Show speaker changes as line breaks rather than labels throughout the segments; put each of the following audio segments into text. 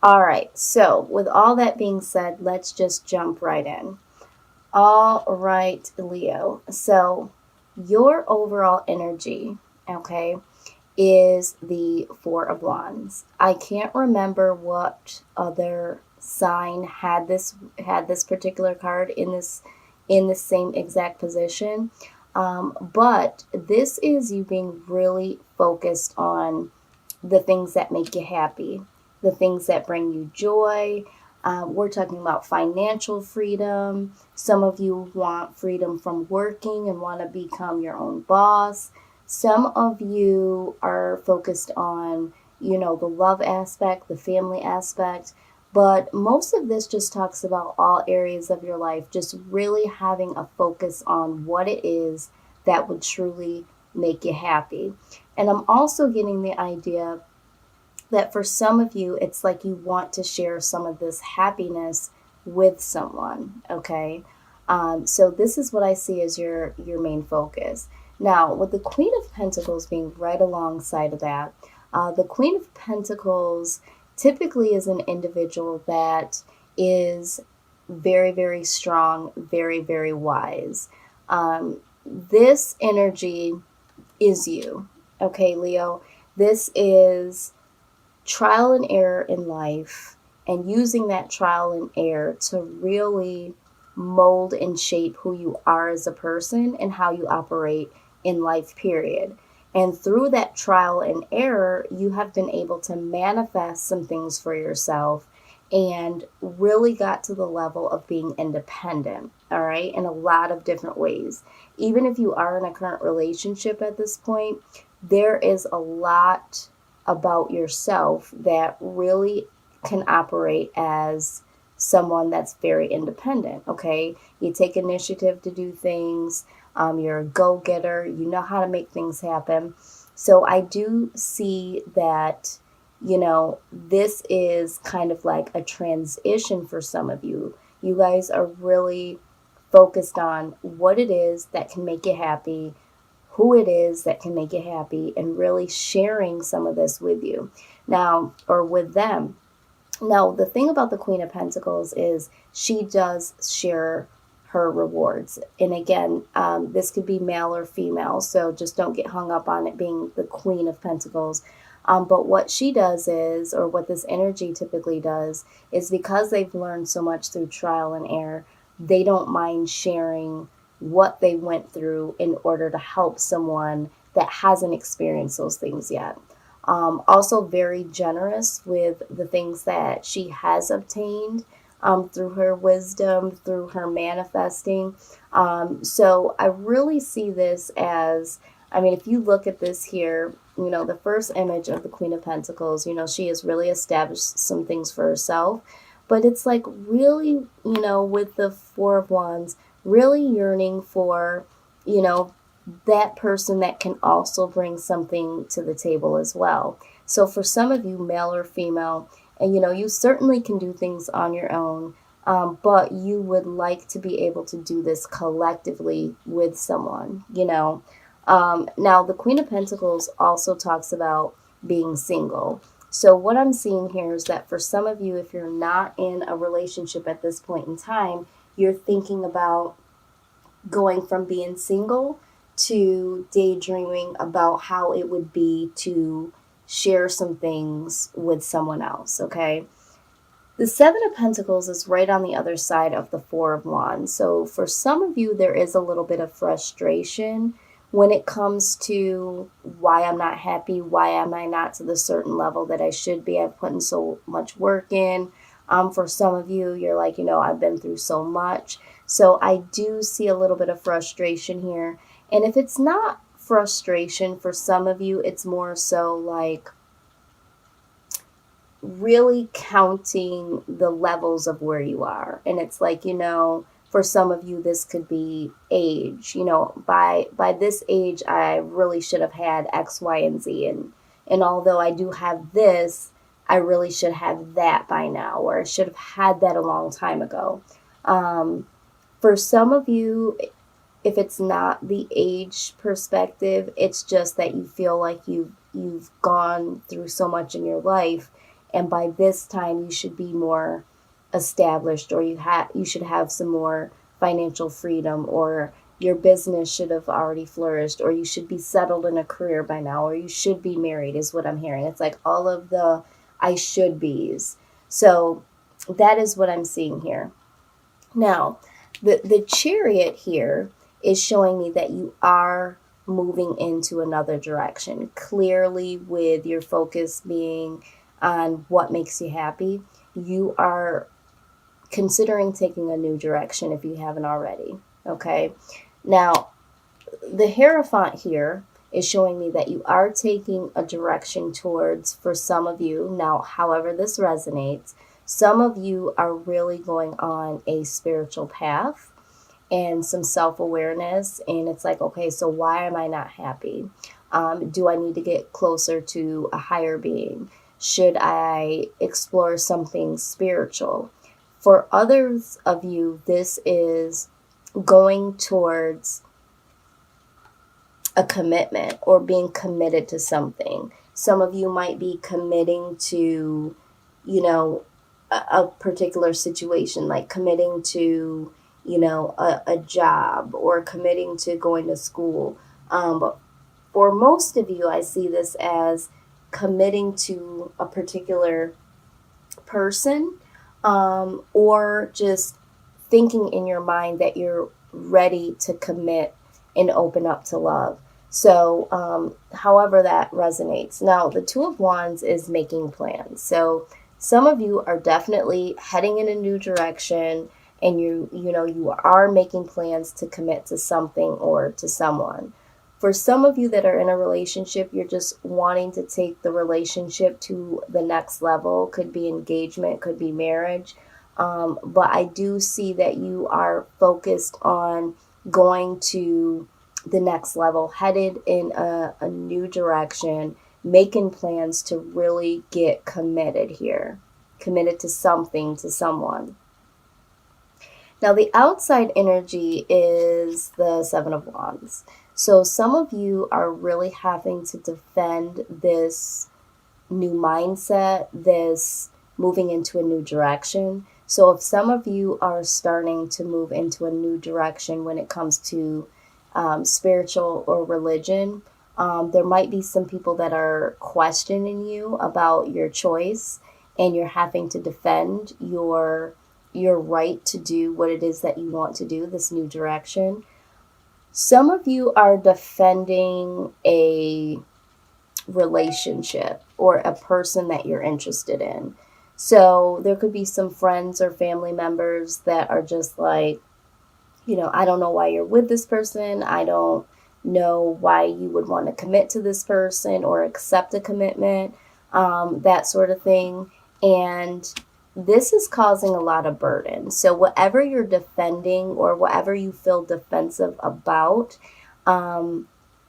All right, so with all that being said, let's just jump right in. All right, Leo. So, your overall energy, okay, is the Four of Wands. I can't remember what other sign had this particular card in the same exact position. But this is you being really focused on the things that make you happy, the things that bring you joy. We're talking about financial freedom. Some of you want freedom from working and want to become your own boss. Some of you are focused on, the love aspect, the family aspect. But most of this just talks about all areas of your life, just really having a focus on what it is that would truly make you happy. And I'm also getting the idea that for some of you, it's like you want to share some of this happiness with someone. Okay, so this is what I see as your main focus. Now, with the Queen of Pentacles being right alongside of that, the Queen of Pentacles typically is an individual that is very, very strong, very, very wise. This energy is you. Okay, Leo. This is trial and error in life and using that trial and error to really mold and shape who you are as a person and how you operate in life, period. And through that trial and error, you have been able to manifest some things for yourself and really got to the level of being independent, all right, in a lot of different ways. Even if you are in a current relationship at this point, there is a lot about yourself that really can operate as someone that's very independent. Okay, you take initiative to do things. You're a go-getter. You know how to make things happen. So I do see that, this is kind of like a transition for some of you. You guys are really focused on what it is that can make you happy, who it is that can make you happy, and really sharing some of this with you now, or with them. Now, the thing about the Queen of Pentacles is she does share her rewards. And again, this could be male or female, so just don't get hung up on it being the Queen of Pentacles. But what she does is, or what this energy typically does, is because they've learned so much through trial and error, they don't mind sharing what they went through in order to help someone that hasn't experienced those things yet. Also, very generous with the things that she has obtained through her wisdom, through her manifesting. So I really see this as, I mean, if you look at this here, the first image of the Queen of Pentacles, she has really established some things for herself. But it's like really, with the Four of Wands, really yearning for, you know, that person that can also bring something to the table as well. So for some of you, male or female, and you certainly can do things on your own, but you would like to be able to do this collectively with someone. Now, the Queen of Pentacles also talks about being single. So what I'm seeing here is that for some of you, if you're not in a relationship at this point in time, you're thinking about going from being single to daydreaming about how it would be to share some things with someone else, okay? The Seven of Pentacles is right on the other side of the Four of Wands. So for some of you, there is a little bit of frustration when it comes to why I'm not happy, why am I not to the certain level that I should be. I've put in so much work in. For some of you, you're like, I've been through so much. So I do see a little bit of frustration here. And if it's not frustration for some of you, it's more so like really counting the levels of where you are. And it's like, for some of you, this could be age. By this age, I really should have had X, Y, and Z. And although I do have this, I really should have that by now, or I should have had that a long time ago. For some of you, if it's not the age perspective, it's just that you feel like you've gone through so much in your life and by this time you should be more established, or you should have some more financial freedom, or your business should have already flourished, or you should be settled in a career by now, or you should be married, is what I'm hearing. It's like all of the I should be's. So that is what I'm seeing here. Now, the chariot here is showing me that you are moving into another direction, clearly with your focus being on what makes you happy. You are considering taking a new direction if you haven't already. Okay. Now, the Hierophant here is showing me that you are taking a direction towards, for some of you, now, however this resonates, some of you are really going on a spiritual path and some self-awareness. And it's like, okay, so why am I not happy? Do I need to get closer to a higher being? Should I explore something spiritual? For others of you, this is going towards a commitment or being committed to something. Some of you might be committing to, a particular situation, like committing to, a job, or committing to going to school. But for most of you, I see this as committing to a particular person, or just thinking in your mind that you're ready to commit and open up to love. So, however that resonates. Now, the Two of Wands is making plans. So, some of you are definitely heading in a new direction, and you are making plans to commit to something or to someone. For some of you that are in a relationship, you're just wanting to take the relationship to the next level. Could be engagement, could be marriage. But I do see that you are focused on going to the next level, headed in a new direction, making plans to really get committed here, committed to something, to someone. Now, the outside energy is the Seven of Wands. So some of you are really having to defend this new mindset, this moving into a new direction. So if some of you are starting to move into a new direction when it comes to spiritual or religion, there might be some people that are questioning you about your choice, and you're having to defend your right to do what it is that you want to do, this new direction. Some of you are defending a relationship or a person that you're interested in. So there could be some friends or family members that are just like, I don't know why you're with this person. I don't know why you would want to commit to this person or accept a commitment, that sort of thing. And this is causing a lot of burden. So whatever you're defending or whatever you feel defensive about,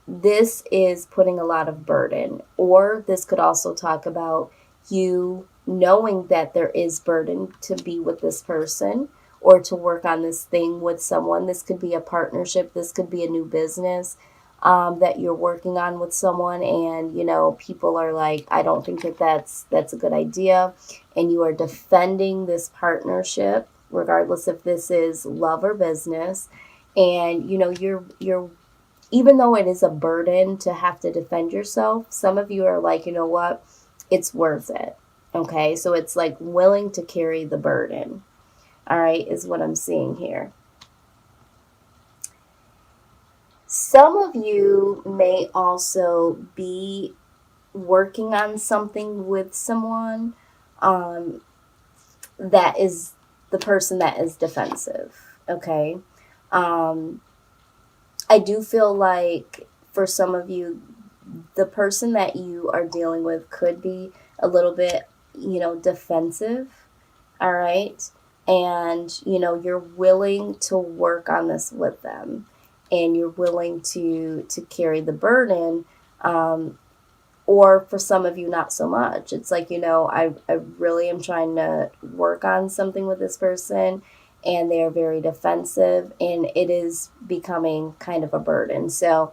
this is putting a lot of burden. Or this could also talk about you knowing that there is burden to be with this person or to work on this thing with someone. This could be a partnership. This could be a new business that you're working on with someone, and people are like, I don't think that's a good idea, and you are defending this partnership regardless if this is love or business. And you're even though it is a burden to have to defend yourself, some of you are like, you know what, it's worth it. Okay, so it's like willing to carry the burden. All right, is what I'm seeing here. Some of you may also be working on something with someone that is the person that is defensive. Okay. I do feel like for some of you, the person that you are dealing with could be a little bit, defensive. All right. And, you're willing to work on this with them, and you're willing to carry the burden. Or for some of you, not so much. It's like, I really am trying to work on something with this person, and they're very defensive, and it is becoming kind of a burden. So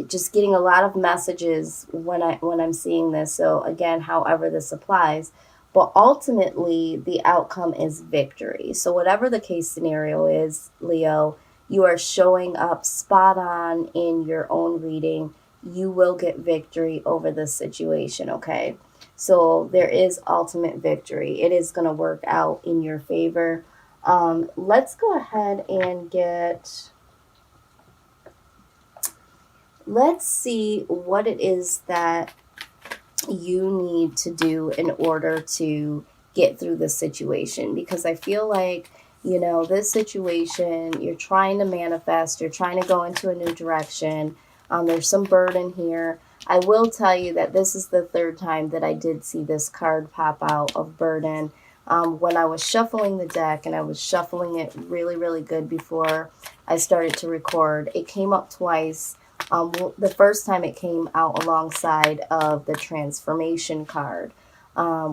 just getting a lot of messages when I'm seeing this. So again, however this applies, but ultimately the outcome is victory. So whatever the case scenario is, Leo, you are showing up spot on in your own reading. You will get victory over this situation, okay? So there is ultimate victory. It is going to work out in your favor. Let's go ahead and let's see what it is that you need to do in order to get through this situation, because I feel like, this situation, you're trying to manifest, you're trying to go into a new direction. There's some burden here. I will tell you that this is the third time that I did see this card pop out of burden. When I was shuffling the deck, and I was shuffling it really, really good before I started to record, it came up twice. The first time it came out alongside of the transformation card,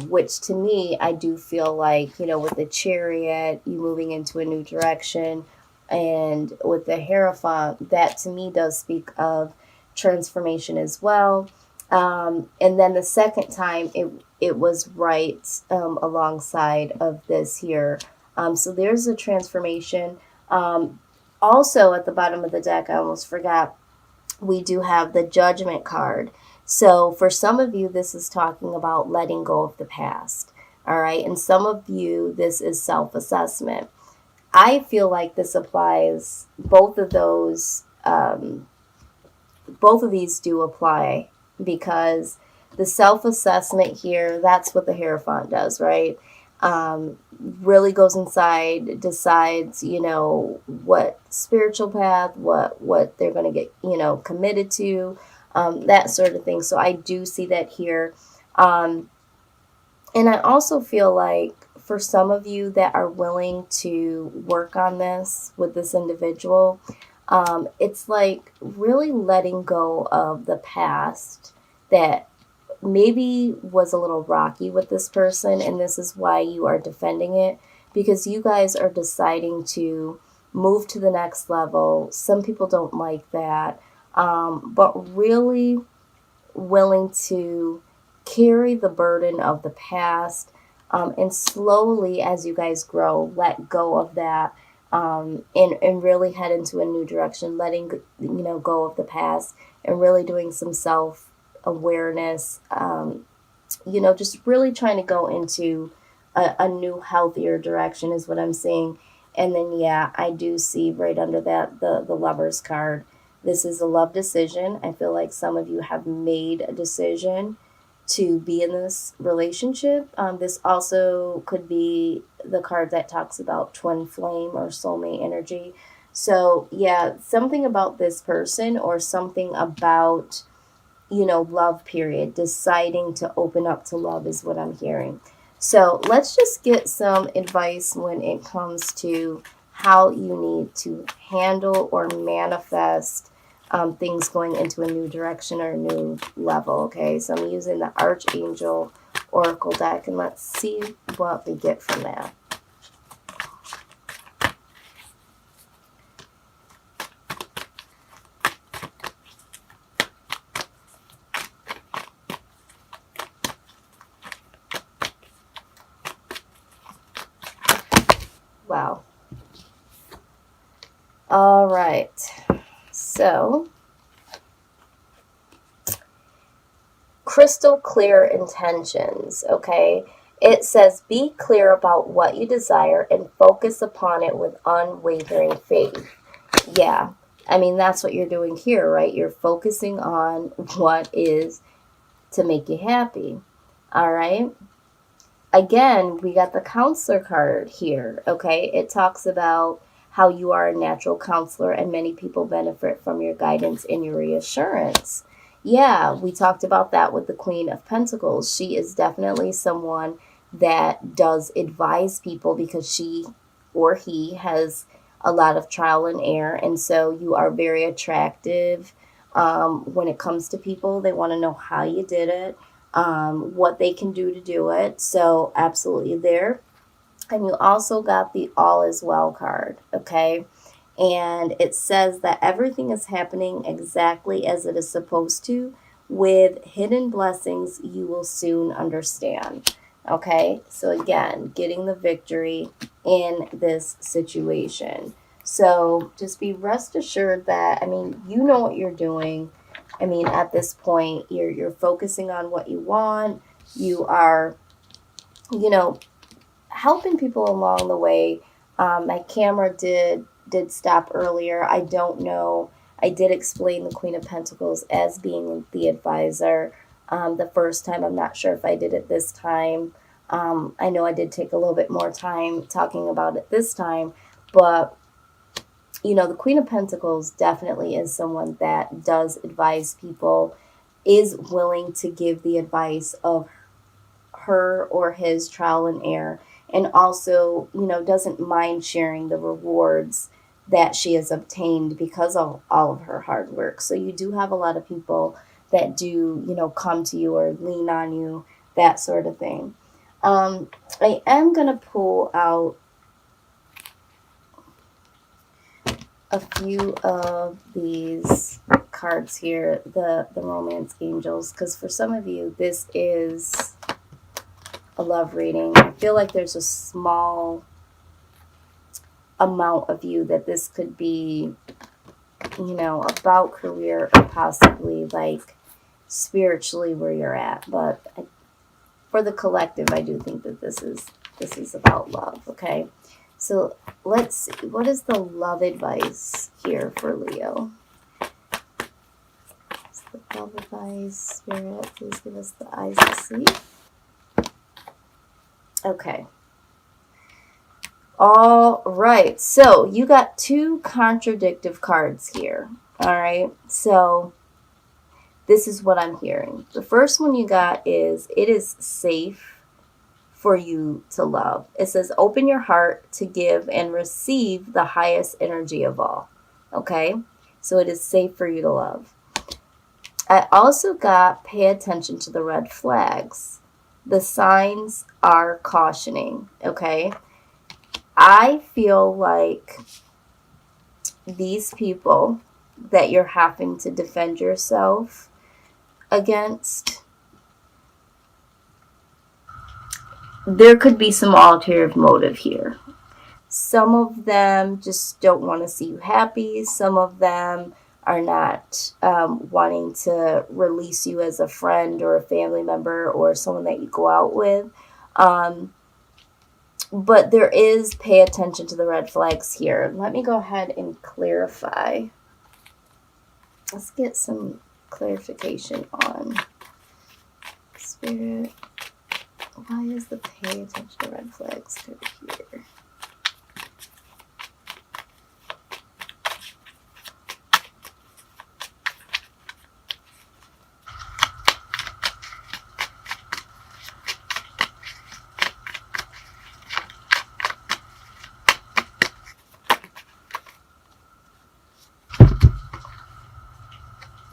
which to me, I do feel like, with the Chariot, you moving into a new direction, and with the Hierophant, that to me does speak of transformation as well. And then the second time, it was right alongside of this here. So there's a transformation. Also, at the bottom of the deck, I almost forgot, we do have the Judgment card. So for some of you, this is talking about letting go of the past. All right. And some of you, this is self-assessment. I feel like this applies, both of these do apply, because the self-assessment here, that's what the Hierophant does, right? Really goes inside, decides, what spiritual path, what they're going to get, committed to, that sort of thing. So I do see that here. And I also feel like for some of you that are willing to work on this with this individual, it's like really letting go of the past that maybe was a little rocky with this person, and this is why you are defending it, because you guys are deciding to move to the next level. Some people don't like that, but really willing to carry the burden of the past, and slowly, as you guys grow, let go of that, and really head into a new direction, letting go of the past, and really doing some self awareness, just really trying to go into a new, healthier direction is what I'm seeing. And then, yeah, I do see right under that the Lover's card. This is a love decision. I feel like some of you have made a decision to be in this relationship. This also could be the card that talks about twin flame or soulmate energy. So, yeah, something about this person, or something about love, period, deciding to open up to love is what I'm hearing. So let's just get some advice when it comes to how you need to handle or manifest things going into a new direction or a new level. Okay, so I'm using the Archangel Oracle deck, and let's see what we get from that. Wow. All right. So, crystal clear intentions, okay? It says, be clear about what you desire and focus upon it with unwavering faith. Yeah. I mean, that's what you're doing here, right? You're focusing on what is to make you happy. All right. Again, we got the counselor card here, okay? It talks about how you are a natural counselor and many people benefit from your guidance and your reassurance. Yeah, we talked about that with the Queen of Pentacles. She is definitely someone that does advise people, because she or he has a lot of trial and error. And so you are very attractive when it comes to people. They want to know how you did it, what they can do to do it. So absolutely there. And you also got the All Is Well card, okay? And it says that everything is happening exactly as it is supposed to. With hidden blessings, you will soon understand. Okay, so again, getting the victory in this situation. So just be rest assured that, I mean, you know what you're doing. I mean, at this point, you're focusing on what you want. You are, you know, helping people along the way. My camera did stop earlier. I don't know. I did explain the Queen of Pentacles as being the advisor the first time. I'm not sure if I did it this time. I know I did take a little bit more time talking about it this time, but the Queen of Pentacles definitely is someone that does advise people, is willing to give the advice of her or his trial and error, and also, doesn't mind sharing the rewards that she has obtained because of all of her hard work. So you do have a lot of people that do, come to you or lean on you, that sort of thing. I am going to pull out a few of these cards here, the romance angels, because for some of you, this is a love reading. I feel like there's a small amount of you that this could be, about career or possibly like spiritually where you're at. But for the collective, I do think that this is about love. Okay, so let's see, what is the love advice here for Leo? What's the love advice, Spirit? Please give us the eyes to see. Okay. All right, so you got two contradictive cards here. All right, so this is what I'm hearing. The first one you got is, it is safe for you to love. It says, open your heart to give and receive the highest energy of all. Okay, so it is safe for you to love. I also got, pay attention to the red flags. The signs are cautioning. Okay, I feel like these people that you're having to defend yourself against, there could be some ulterior motive here. Some of them just don't want to see you happy. Some of them are not wanting to release you as a friend or a family member or someone that you go out with. But there is, pay attention to the red flags here. Let me go ahead and clarify. Let's get some clarification on Spirit. Why is the pay attention to red flags card here?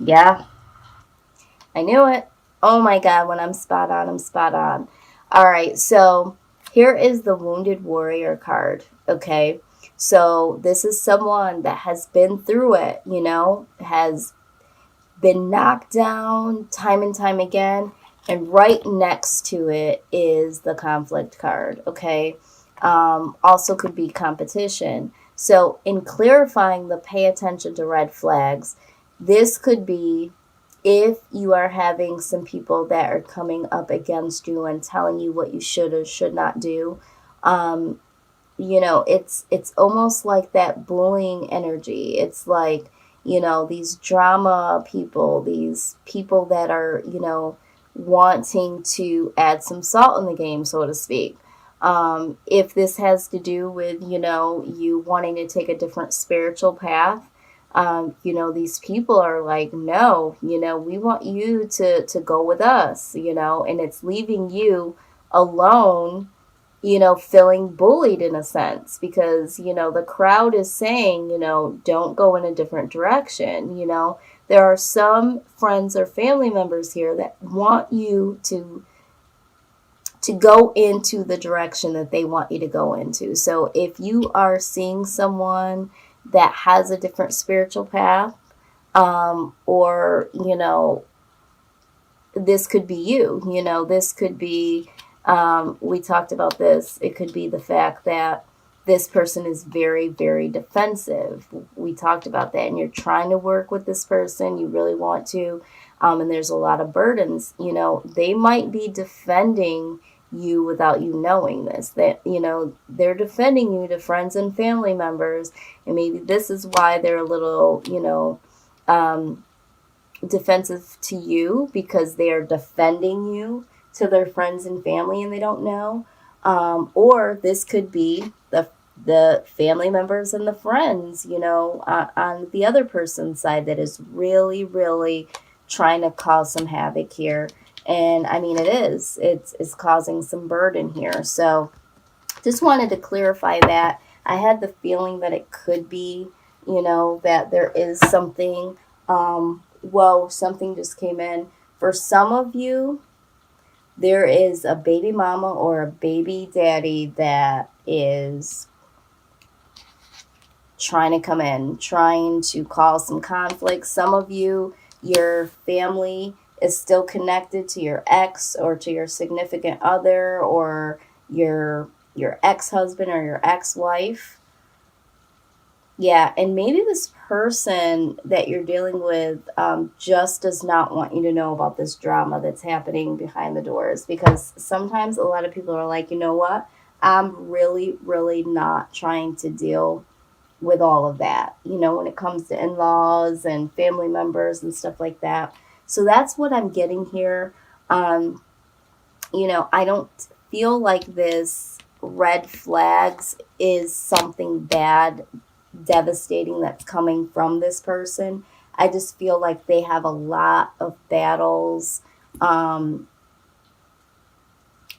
Yeah, I knew it. Oh my God, when I'm spot on, I'm spot on. All right, so here is the Wounded Warrior card, okay? So this is someone that has been through it, has been knocked down time and time again. And right next to it is the Conflict card, okay? Also could be competition. So in clarifying the pay attention to red flags, this could be if you are having some people that are coming up against you and telling you what you should or should not do. It's almost like that bullying energy. It's like, these drama people, these people that are, wanting to add some salt in the game, so to speak. If this has to do with, you wanting to take a different spiritual path, these people are like, no, we want you to go with us, and it's leaving you alone, feeling bullied in a sense because, the crowd is saying, don't go in a different direction. There are some friends or family members here that want you to go into the direction that they want you to go into. So if you are seeing someone that has a different spiritual path, or, this could be you, this could be, we talked about this, it could be the fact that this person is very, very defensive. We talked about that, and you're trying to work with this person, you really want to, and there's a lot of burdens. They might be defending you without you knowing this, that, they're defending you to friends and family members, and maybe this is why they're a little, defensive to you, because they are defending you to their friends and family and they don't know. Or this could be the family members and the friends, on the other person's side, that is really, really trying to cause some havoc here. And I mean, it's causing some burden here. So just wanted to clarify that. I had the feeling that it could be, that there is something. Whoa, something just came in. For some of you, there is a baby mama or a baby daddy that is trying to come in, trying to cause some conflict. Some of you, your family is still connected to your ex or to your significant other, or your ex-husband or your ex-wife. Yeah, and maybe this person that you're dealing with, just does not want you to know about this drama that's happening behind the doors. Because sometimes a lot of people are like, you know what? I'm really, really not trying to deal with all of that, when it comes to in laws and family members and stuff like that. So that's what I'm getting here. Um, I don't feel like this red flags is something bad, devastating that's coming from this person. I just feel like they have a lot of battles,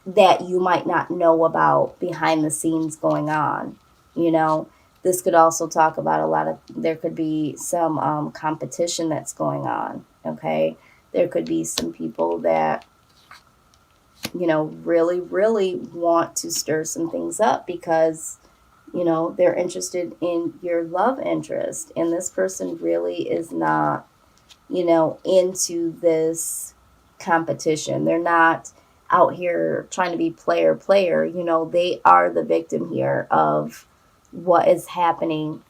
that you might not know about behind the scenes going on. You know, this could also talk about there could be some competition that's going on. Okay. There could be some people that, really, really want to stir some things up because, they're interested in your love interest. And this person really is not, into this competition. They're not out here trying to be player. They are the victim here of what is happening